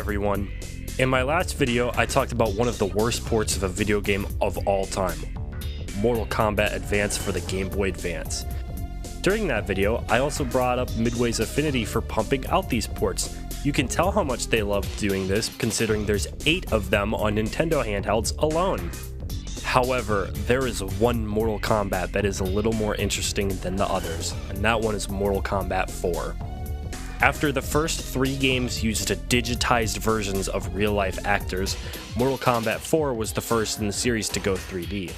everyone. In my last video, I talked about one of the worst ports of a video game of all time, Mortal Kombat Advance for the Game Boy Advance. During that video, I also brought up Midway's affinity for pumping out these ports. You can tell how much they love doing this, considering there's 8 of them on Nintendo handhelds alone. However, there is one Mortal Kombat that is a little more interesting than the others, and that one is Mortal Kombat 4. After the first 3 games used digitized versions of real-life actors, Mortal Kombat 4 was the first in the series to go 3D.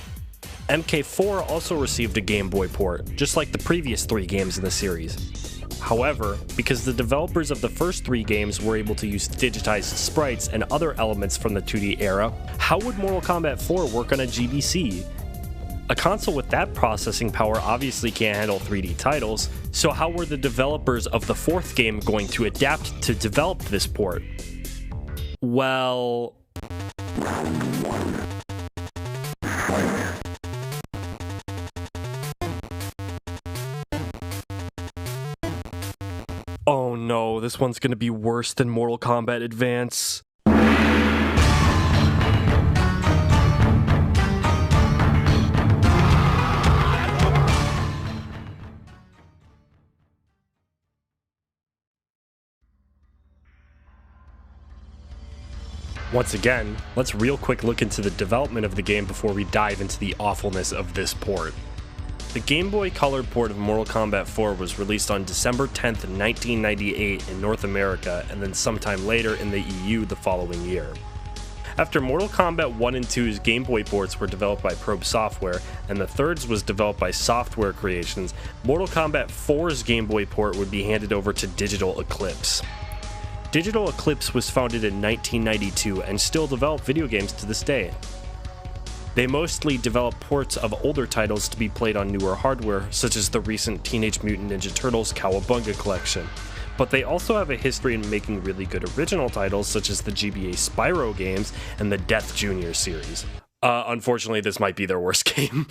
MK4 also received a Game Boy port, just like the previous 3 games in the series. However, because the developers of the first 3 games were able to use digitized sprites and other elements from the 2D era, how would Mortal Kombat 4 work on a GBC? A console with that processing power obviously can't handle 3D titles, so how were the developers of the 4th game going to adapt to develop this port? Well... Oh no, this one's gonna be worse than Mortal Kombat Advance. Once again, let's real quick look into the development of the game before we dive into the awfulness of this port. The Game Boy Color port of Mortal Kombat 4 was released on December 10th, 1998 in North America, and then sometime later in the EU the following year. After Mortal Kombat 1 and 2's Game Boy ports were developed by Probe Software, and the third's was developed by Software Creations, Mortal Kombat 4's Game Boy port would be handed over to Digital Eclipse. Digital Eclipse was founded in 1992 and still develop video games to this day. They mostly develop ports of older titles to be played on newer hardware, such as the recent Teenage Mutant Ninja Turtles Cowabunga collection. But they also have a history in making really good original titles, such as the GBA Spyro games and the Death Jr. series. Unfortunately, this might be their worst game.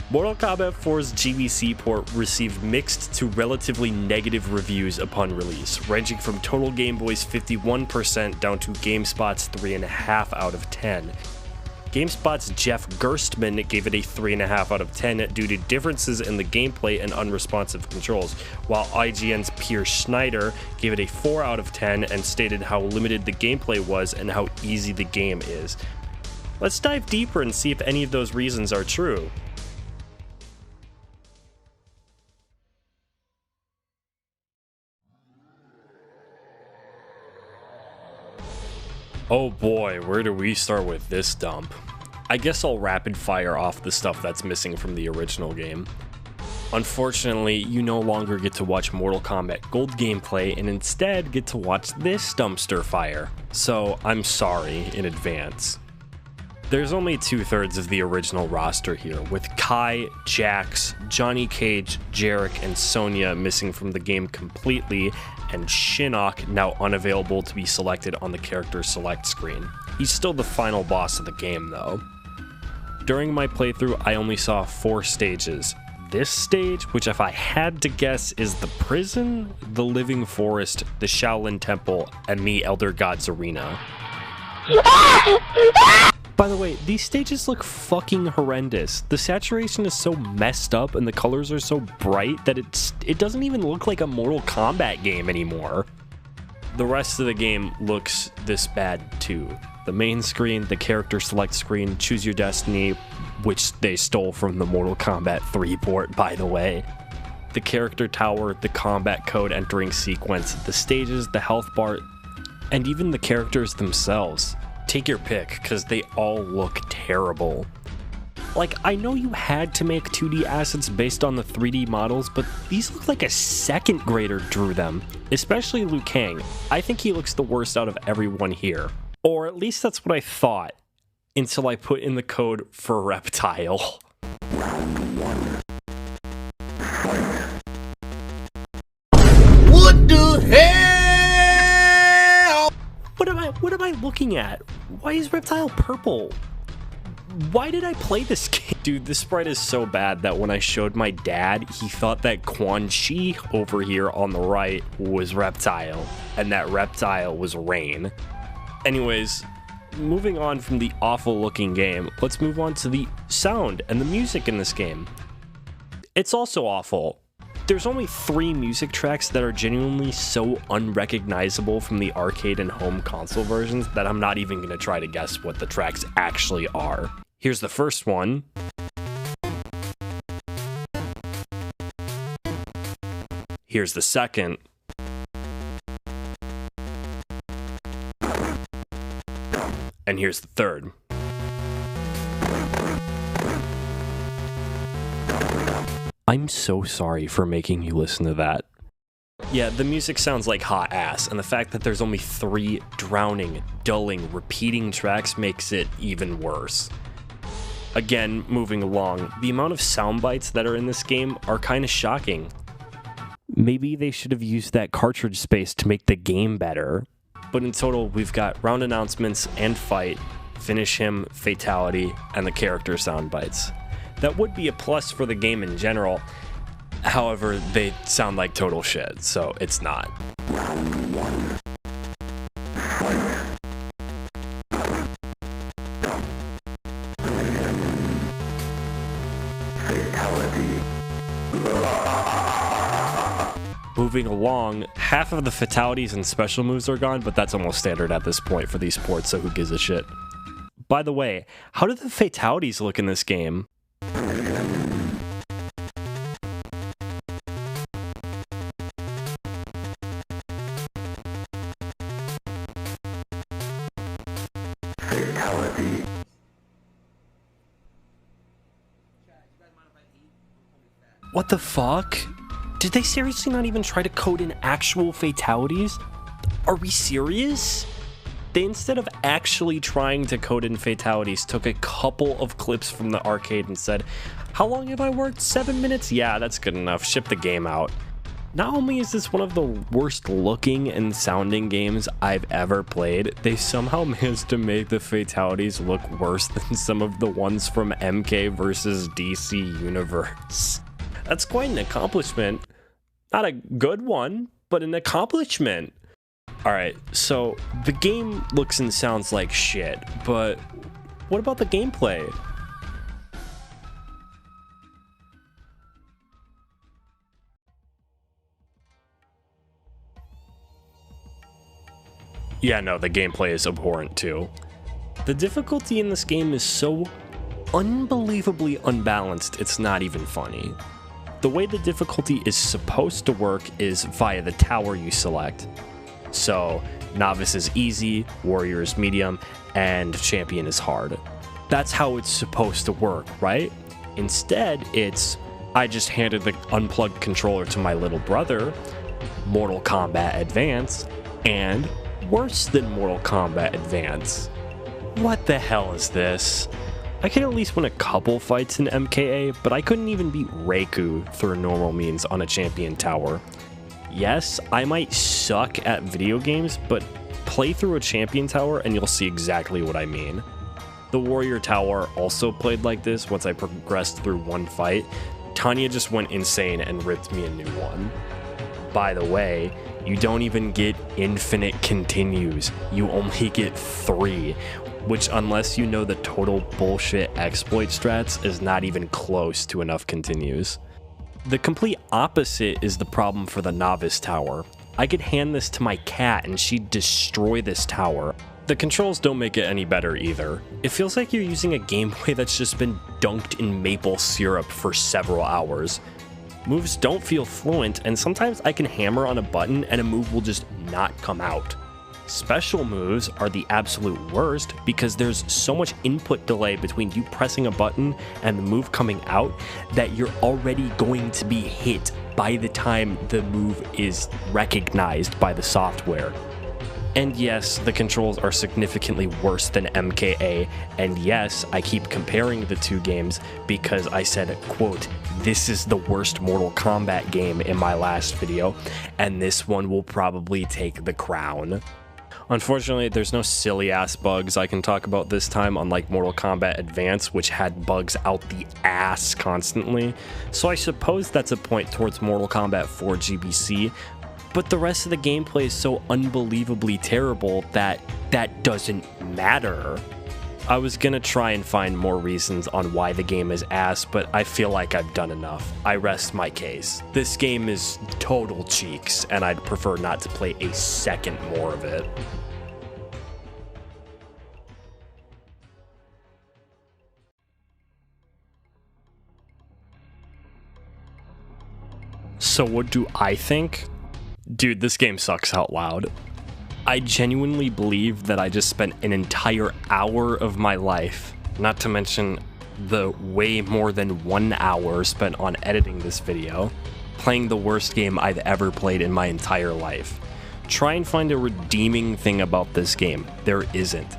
Mortal Kombat 4's GBC port received mixed to relatively negative reviews upon release, ranging from Total Game Boy's 51% down to GameSpot's 3.5 out of 10. GameSpot's Jeff Gerstmann gave it a 3.5 out of 10 due to differences in the gameplay and unresponsive controls, while IGN's Pierce Schneider gave it a 4 out of 10 and stated how limited the gameplay was and how easy the game is. Let's dive deeper and see if any of those reasons are true. Oh boy, where do we start with this dump? I guess I'll rapid fire off the stuff that's missing from the original game. Unfortunately, you no longer get to watch Mortal Kombat Gold gameplay and instead get to watch this dumpster fire. So I'm sorry in advance. There's only 2/3 of the original roster here, with Kai, Jax, Johnny Cage, Jarek, and Sonya missing from the game completely, and Shinnok now unavailable to be selected on the character select screen. He's still the final boss of the game though. During my playthrough, I only saw 4 stages. This stage, which if I had to guess is the prison, the living forest, the Shaolin Temple, and the Elder Gods Arena. By the way, these stages look fucking horrendous. The saturation is so messed up and the colors are so bright that it doesn't even look like a Mortal Kombat game anymore. The rest of the game looks this bad too. The main screen, the character select screen, choose your destiny, which they stole from the Mortal Kombat 3 port, by the way. The character tower, the combat code entering sequence, the stages, the health bar, and even the characters themselves. Take your pick, because they all look terrible. Like, I know you had to make 2D assets based on the 3D models, but these look like a 2nd grader drew them. Especially Liu Kang. I think he looks the worst out of everyone here. Or at least that's what I thought, until I put in the code for Reptile. Round 1. What the hell? What am I looking at? Why is Reptile purple? Why did I play this game? Dude, this sprite is so bad that when I showed my dad, he thought that Quan Chi over here on the right was Reptile, and that Reptile was Rain. Anyways, moving on from the awful looking game, let's move on to the sound and the music in this game. It's also awful. There's only 3 music tracks that are genuinely so unrecognizable from the arcade and home console versions that I'm not even going to try to guess what the tracks actually are. Here's the first one. Here's the second. And here's the third. I'm so sorry for making you listen to that. Yeah, the music sounds like hot ass, and the fact that there's only 3 drowning, dulling, repeating tracks makes it even worse. Again, moving along, the amount of sound bites that are in this game are kind of shocking. Maybe they should have used that cartridge space to make the game better. But in total, we've got round announcements and fight, finish him, fatality, and the character sound bites. That would be a plus for the game in general. However, they sound like total shit, so it's not. Round 1. Fight. Fatality. Moving along, half of the fatalities and special moves are gone, but that's almost standard at this point for these ports, so who gives a shit. By the way, how do the fatalities look in this game? Fatality. What the fuck? Did they seriously not even try to code in actual fatalities? Are we serious? They, instead of actually trying to code in fatalities, took a couple of clips from the arcade and said, how long have I worked? 7 minutes? Yeah, that's good enough. Ship the game out. Not only is this one of the worst looking and sounding games I've ever played, they somehow managed to make the fatalities look worse than some of the ones from MK vs. DC Universe. That's quite an accomplishment. Not a good one, but an accomplishment. Alright, so the game looks and sounds like shit, but what about the gameplay? Yeah, no, the gameplay is abhorrent too. The difficulty in this game is so unbelievably unbalanced, it's not even funny. The way the difficulty is supposed to work is via the tower you select. So, Novice is easy, Warrior is medium, and Champion is hard. That's how it's supposed to work, right? Instead, it's, I just handed the unplugged controller to my little brother, Mortal Kombat Advance, and worse than Mortal Kombat Advance. What the hell is this? I could at least win a couple fights in MKA, but I couldn't even beat Reiku through normal means on a champion tower. Yes, I might suck at video games, but play through a champion tower and you'll see exactly what I mean. The warrior tower also played like this once I progressed through one fight. Tanya just went insane and ripped me a new one. By the way, you don't even get infinite continues, you only get 3, which unless you know the total bullshit exploit strats is not even close to enough continues. The complete opposite is the problem for the novice tower. I could hand this to my cat and she'd destroy this tower. The controls don't make it any better either. It feels like you're using a Game Boy that's just been dunked in maple syrup for several hours. Moves don't feel fluent, and sometimes I can hammer on a button and a move will just not come out. Special moves are the absolute worst because there's so much input delay between you pressing a button and the move coming out that you're already going to be hit by the time the move is recognized by the software. And yes, the controls are significantly worse than MKA, and yes, I keep comparing the two games because I said, quote, this is the worst Mortal Kombat game in my last video, and this one will probably take the crown. Unfortunately, there's no silly ass bugs I can talk about this time, unlike Mortal Kombat Advance, which had bugs out the ass constantly. So I suppose that's a point towards Mortal Kombat 4 GBC, but the rest of the gameplay is so unbelievably terrible that doesn't matter. I was gonna try and find more reasons on why the game is ass, but I feel like I've done enough. I rest my case. This game is total cheeks, and I'd prefer not to play a second more of it. So what do I think? Dude, this game sucks out loud. I genuinely believe that I just spent an entire hour of my life, not to mention the way more than 1 hour spent on editing this video, playing the worst game I've ever played in my entire life. Try and find a redeeming thing about this game. There isn't.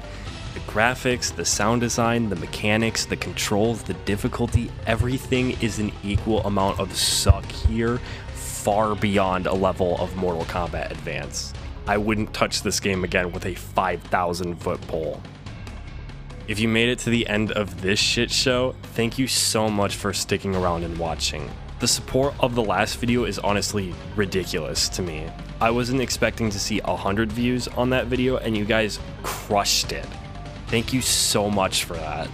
The graphics, the sound design, the mechanics, the controls, the difficulty, everything is an equal amount of suck here, far beyond a level of Mortal Kombat Advance. I wouldn't touch this game again with a 5,000-foot pole. If you made it to the end of this shit show, thank you so much for sticking around and watching. The support of the last video is honestly ridiculous to me. I wasn't expecting to see 100 views on that video, and you guys crushed it. Thank you so much for that.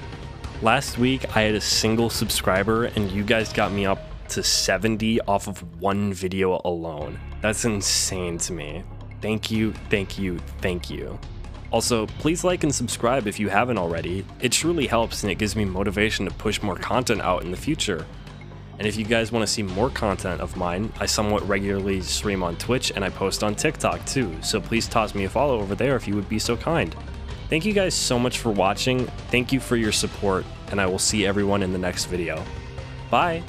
Last week, I had a single subscriber, and you guys got me up to 70 off of one video alone. That's insane to me. Thank you, thank you, thank you. Also, please like and subscribe if you haven't already. It truly helps and it gives me motivation to push more content out in the future. And if you guys want to see more content of mine, I somewhat regularly stream on Twitch and I post on TikTok too, so please toss me a follow over there if you would be so kind. Thank you guys so much for watching, thank you for your support, and I will see everyone in the next video. Bye!